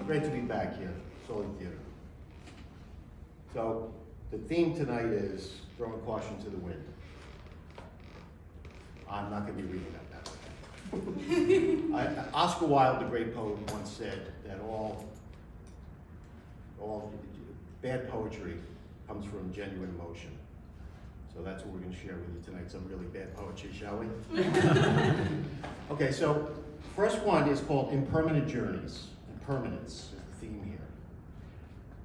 Great to be back here, Solid Theater. So, the theme tonight is throwing caution to the wind. I'm not going to be reading that. Oscar Wilde, the great poet, once said that all bad poetry comes from genuine emotion. So that's what we're going to share with you tonight, some really bad poetry, shall we? Okay, so first one is called Impermanent Journeys. Impermanence is the theme here.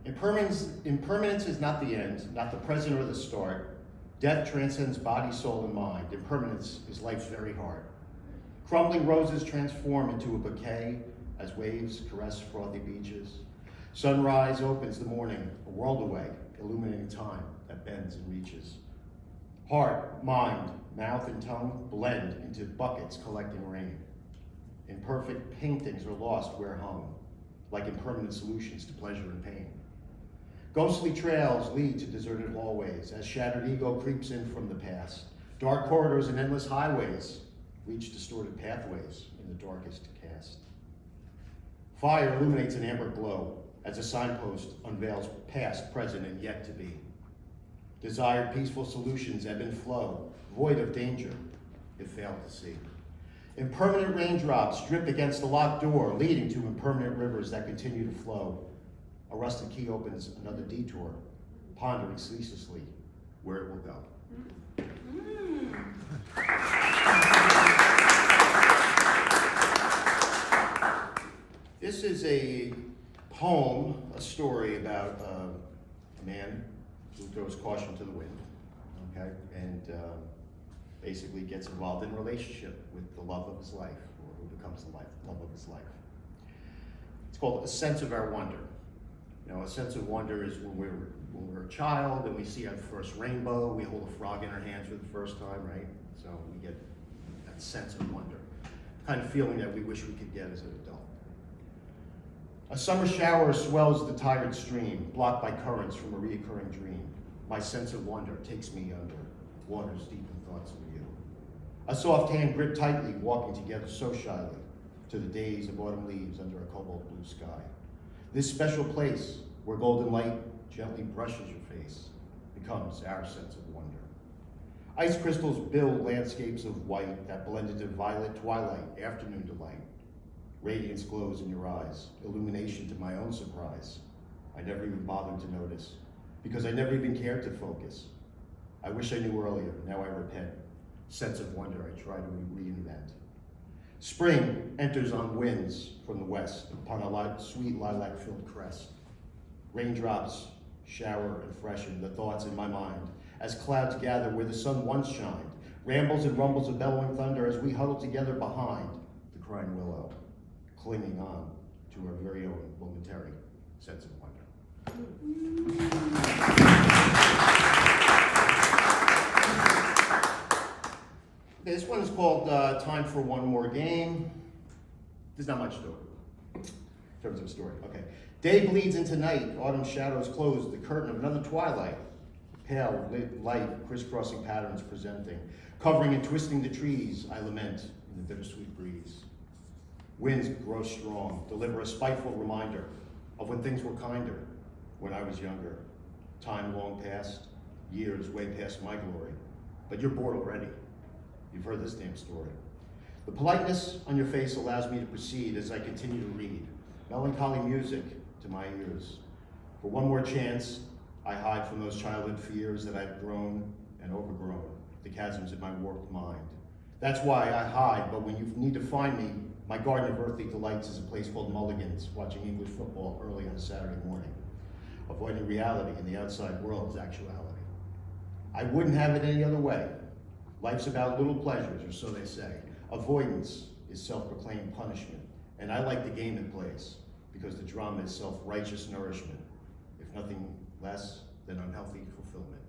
Impermanence is not the end, not the present or the start. Death transcends body, soul, and mind. Impermanence is life's very heart. Crumbling roses transform into a bouquet as waves caress frothy beaches. Sunrise opens the morning, a world away, illuminating time that bends and reaches. Heart, mind, mouth, and tongue blend into buckets collecting rain. Imperfect paintings are lost where hung, like impermanent solutions to pleasure and pain. Ghostly trails lead to deserted hallways as shattered ego creeps in from the past. Dark corridors and endless highways reach distorted pathways in the darkest cast. Fire illuminates an amber glow as a signpost unveils past, present, and yet to be. Desired peaceful solutions ebb and flow, void of danger, if failed to see. Impermanent raindrops drip against the locked door, leading to impermanent rivers that continue to flow. A rusted key opens another detour, pondering ceaselessly where it will go. This is a poem, a story about a man who throws caution to the wind, okay, and basically gets involved in a relationship with the love of his life, or who becomes the love of his life. It's called A Sense of Our Wonder. You know, a sense of wonder is when we're a child and we see our first rainbow, we hold a frog in our hands for the first time, right? So we get that sense of wonder, kind of feeling that we wish we could get as an adult. A summer shower swells the tired stream, blocked by currents from a reoccurring dream. My sense of wonder takes me under waters deep in thoughts of you. A soft hand gripped tightly, walking together so shyly to the days of autumn leaves under a cobalt blue sky. This special place where golden light gently brushes your face becomes our sense of wonder. Ice crystals build landscapes of white that blend into violet twilight, afternoon delight. Radiance glows in your eyes, illumination to my own surprise. I never even bothered to notice, because I never even cared to focus. I wish I knew earlier, now I repent. Sense of wonder I try to reinvent. Spring enters on winds from the west, upon a sweet lilac-filled crest. Raindrops shower and freshen the thoughts in my mind, as clouds gather where the sun once shined, rambles and rumbles of bellowing thunder as we huddle together behind the crying willow, clinging on to our very own momentary sense of wonder. This one is called Time for One More Game. There's not much to it in terms of a story. Okay. Day bleeds into night, autumn shadows close the curtain of another twilight. Pale light, crisscrossing patterns presenting, covering and twisting the trees, I lament in the bittersweet breeze. Winds grow strong, deliver a spiteful reminder of when things were kinder, when I was younger. Time long past, years way past my glory, but you're bored already. You've heard this damn story. The politeness on your face allows me to proceed as I continue to read. Melancholy music to my ears. For one more chance, I hide from those childhood fears that I've grown and overgrown, the chasms in my warped mind. That's why I hide, but when you need to find me, my garden of earthly delights is a place called Mulligan's, watching English football early on a Saturday morning. Avoiding reality in the outside world is actuality. I wouldn't have it any other way. Life's about little pleasures, or so they say. Avoidance is self-proclaimed punishment, and I like the game it plays, because the drama is self-righteous nourishment, if nothing less than unhealthy fulfillment.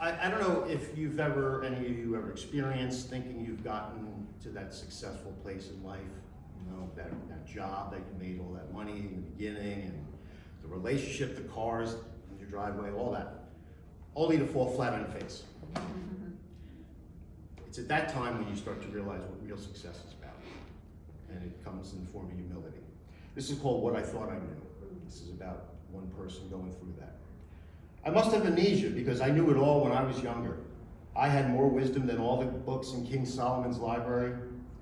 I don't know if any of you ever experienced thinking you've gotten to that successful place in life, you know, that job that you made all that money in the beginning, and the relationship, the cars in your driveway, all that, only to fall flat on your face. It's at that time when you start to realize what real success is about. And it comes in the form of humility. This is called What I Thought I Knew. This is about one person going through that. I must have amnesia because I knew it all when I was younger. I had more wisdom than all the books in King Solomon's library,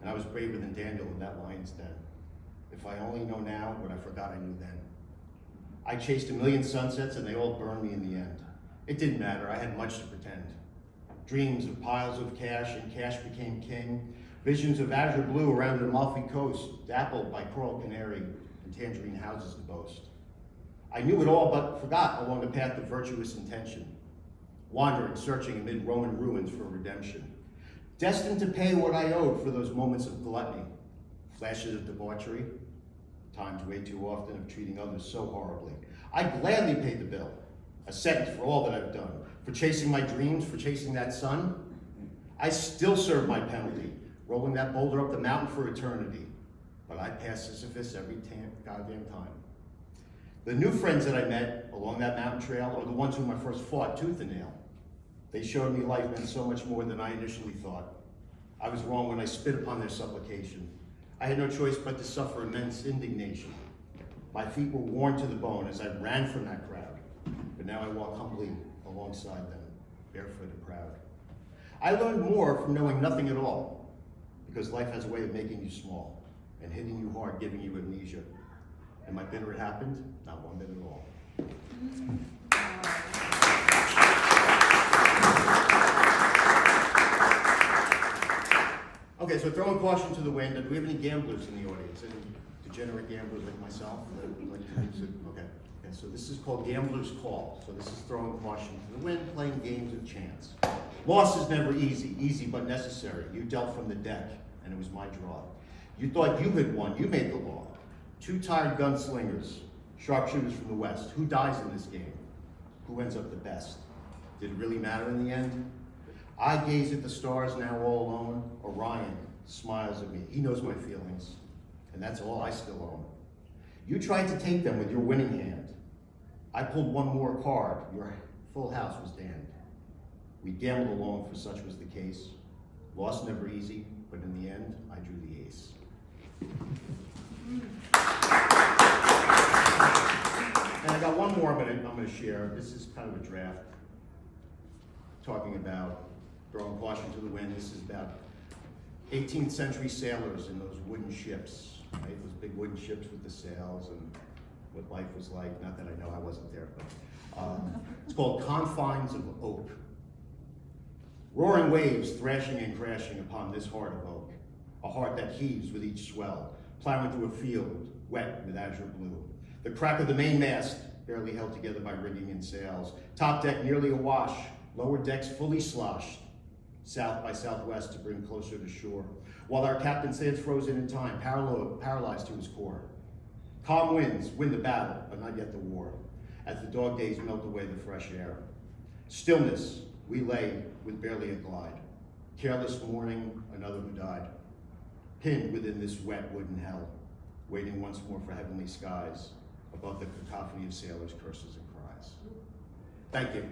and I was braver than Daniel in that lion's den. If I only know now what I forgot I knew then. I chased a million sunsets and they all burned me in the end. It didn't matter, I had much to pretend. Dreams of piles of cash and cash became king. Visions of azure blue around an Amalfi coast, dappled by coral canary and tangerine houses to boast. I knew it all but forgot along the path of virtuous intention. Wandering, searching amid Roman ruins for redemption. Destined to pay what I owed for those moments of gluttony. Flashes of debauchery, times way too often of treating others so horribly. I gladly paid the bill, a sentence for all that I've done, for chasing my dreams, for chasing that sun. I still serve my penalty, rolling that boulder up the mountain for eternity. But I pass Sisyphus every goddamn time. The new friends that I met along that mountain trail are the ones whom I first fought tooth and nail. They showed me life meant so much more than I initially thought. I was wrong when I spit upon their supplication. I had no choice but to suffer immense indignation. My feet were worn to the bone as I ran from that crowd, but now I walk humbly alongside them, barefoot and proud. I learned more from knowing nothing at all, because life has a way of making you small and hitting you hard, giving you amnesia. Am I bitter it happened? Not one bit at all. Okay, so throwing caution to the wind. Do we have any gamblers in the audience? Any degenerate gamblers like myself? Okay, so this is called Gambler's Call. So this is throwing caution to the wind, playing games of chance. Loss is never easy but necessary. You dealt from the deck, and it was my draw. You thought you had won, you made the law. Two tired gunslingers, sharpshooters from the West. Who dies in this game? Who ends up the best? Did it really matter in the end? I gaze at the stars now all alone. Orion smiles at me. He knows my feelings, and that's all I still own. You tried to take them with your winning hand. I pulled one more card. Your full house was damned. We gambled along, for such was the case. Loss never easy, but in the end, I drew the ace. And I got one more I'm going to share. This is kind of a draft talking about throwing caution to the wind. This is about 18th century sailors in those wooden ships, right? Those big wooden ships with the sails and what life was like. Not that I know, I wasn't there, but it's called Confines of Oak. Roaring waves thrashing and crashing upon this heart of oak, a heart that heaves with each swell, plowing through a field wet with azure blue. The crack of the mainmast barely held together by rigging and sails. Top deck nearly awash, lower decks fully sloshed, south by southwest to bring closer to shore, while our captain stands frozen in time, paralyzed to his core. Calm winds win the battle, but not yet the war, as the dog days melt away the fresh air. Stillness, we lay with barely a glide. Careless mourning, another who died. Pinned within this wet wooden hell, waiting once more for heavenly skies, above the cacophony of sailors' curses and cries. Thank you.